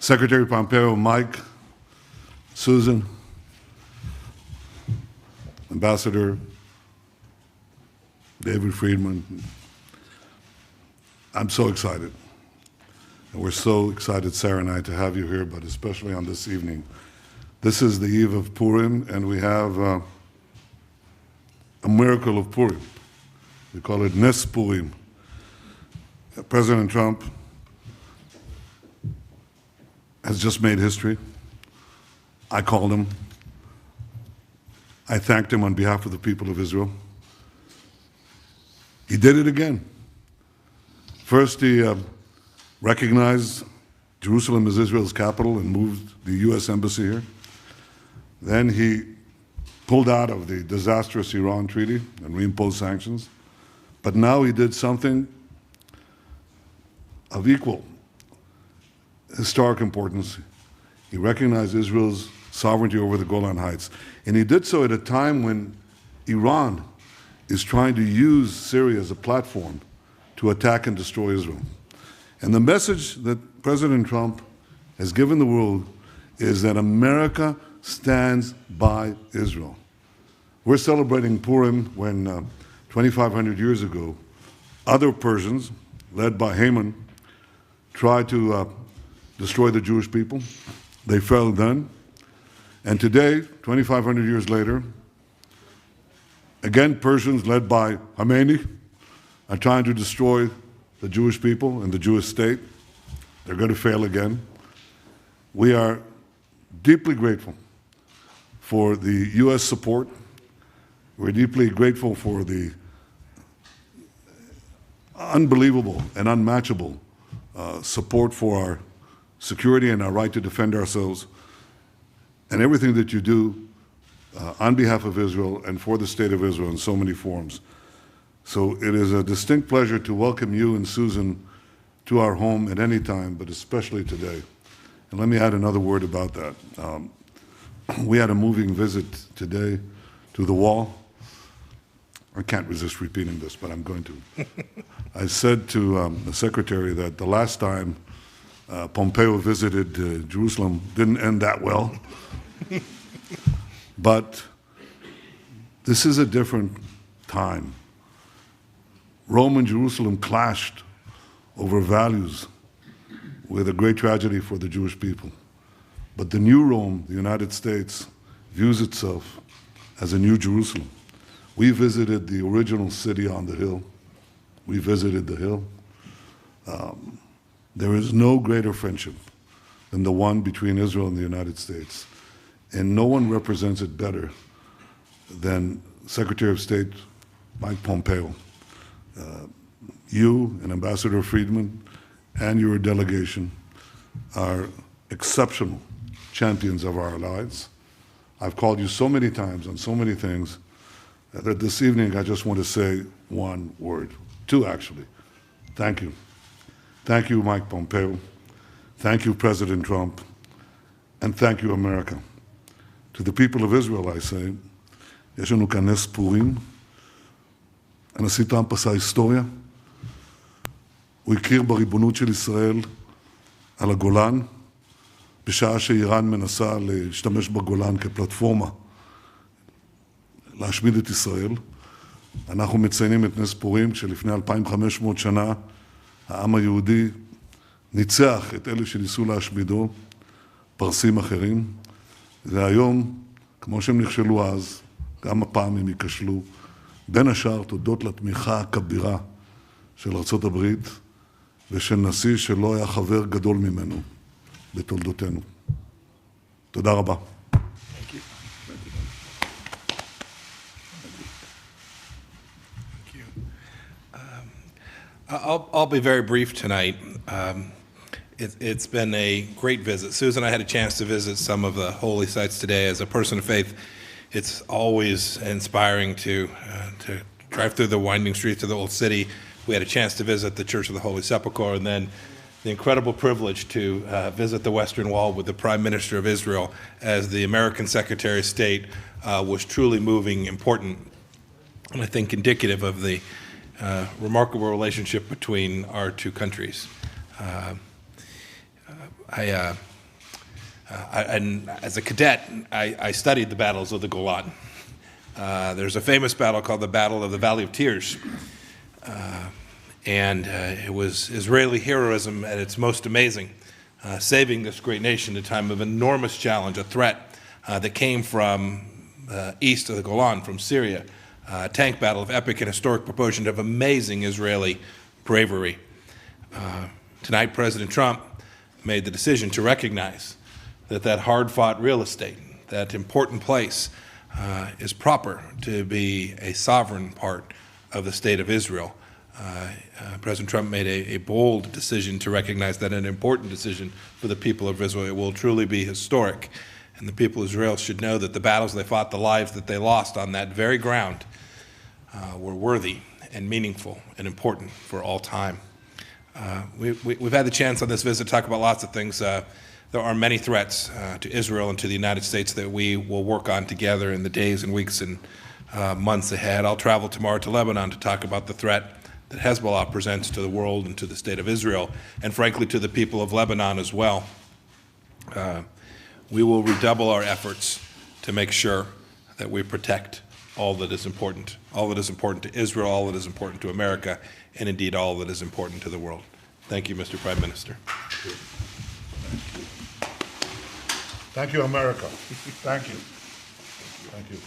Secretary Pompeo, Mike, Susan, Ambassador David Friedman, I'm so excited. And we're so excited, Sarah and I, to have you here, but especially on this evening. This is the eve of Purim, and we have a miracle of Purim. We call it Nes Purim. President Trump has just made history. I called him. I thanked him on behalf of the people of Israel. He did it again. First, he recognized Jerusalem as Israel's capital and moved the U.S. embassy here. Then he pulled out of the disastrous Iran treaty and reimposed sanctions. But now he did something of equal historic importance. He recognized Israel's sovereignty over the Golan Heights. And he did so at a time when Iran is trying to use Syria as a platform to attack and destroy Israel. And the message that President Trump has given the world is that America stands by Israel. We're celebrating Purim when 2,500 years ago, other Persians, led by Haman, tried to destroy the Jewish people. They failed then. And today, 2,500 years later, again, Persians led by Khomeini are trying to destroy the Jewish people and the Jewish state. They're going to fail again. We are deeply grateful for the U.S. support. We're deeply grateful for the unbelievable and unmatchable support for our security and our right to defend ourselves, and everything that you do on behalf of Israel and for the state of Israel in so many forms. So it is a distinct pleasure to welcome you and Susan to our home at any time, but especially today. And let me add another word about that. We had a moving visit today to the wall. I can't resist repeating this, but I'm going to. I said to the secretary that the last time Pompeo visited Jerusalem didn't end that well. But this is a different time. Rome and Jerusalem clashed over values with a great tragedy for the Jewish people. But the new Rome, the United States, views itself as a new Jerusalem. We visited the original city on the hill. We visited the hill. There is no greater friendship than the one between Israel and the United States. And no one represents it better than Secretary of State Mike Pompeo. You and Ambassador Friedman and your delegation are exceptional champions of our allies. I've called you so many times on so many things that this evening I just want to say one word. Two, actually. Thank you. Thank you, Mike Pompeo. Thank you, President Trump. And thank you, America. To the people of Israel, I say, יש לנו כאן נס פורים. הנשיא טראמפ עשה היסטוריה. הוא הכיר בריבונות של ישראל על הגולן, בשעה שאיראן מנסה להשתמש בגולן כפלטפורמה להשמיד את ישראל. אנחנו מציינים את נס פורים, כשלפני 2,500 שנה העם היהודי ניצח את אלה שניסו להשמידו, פרסים אחרים. והיום, כמו שהם נכשלו אז, גם הפעם הם ייכשלו, בין השאר תודות לתמיכה הכבירה של ארצות הברית ושל נשיא שלא היה חבר גדול ממנו בתולדותינו. תודה רבה. Thank you. Thank you. I'll be very brief tonight. It's been a great visit. Susan and I had a chance to visit some of the holy sites today. As a person of faith, it's always inspiring to drive through the winding streets of the old city. We had a chance to visit the Church of the Holy Sepulchre, and then the incredible privilege to visit the Western Wall with the Prime Minister of Israel as the American Secretary of State was truly moving, important, and I think indicative of the remarkable relationship between our two countries. And as a cadet, I studied the battles of the Golan. There's a famous battle called the Battle of the Valley of Tears. And it was Israeli heroism at its most amazing, saving this great nation at a time of enormous challenge, a threat that came from east of the Golan, from Syria, a tank battle of epic and historic proportion of amazing Israeli bravery. Tonight, President Trump made the decision to recognize that hard-fought real estate, that important place, is proper to be a sovereign part of the state of Israel. President Trump made a bold decision to recognize that an important decision for the people of Israel. It will truly be historic, and the people of Israel should know that the battles they fought, the lives that they lost on that very ground were worthy and meaningful and important for all time. We've had the chance on this visit to talk about lots of things. There are many threats to Israel and to the United States that we will work on together in the days and weeks and months ahead. I'll travel tomorrow to Lebanon to talk about the threat that Hezbollah presents to the world and to the state of Israel, and frankly to the people of Lebanon as well. We will redouble our efforts to make sure that we protect all that is important to Israel, all that is important to America, and indeed all that is important to the world. Thank you, Mr. Prime Minister. Thank you, America. Thank you. Thank you.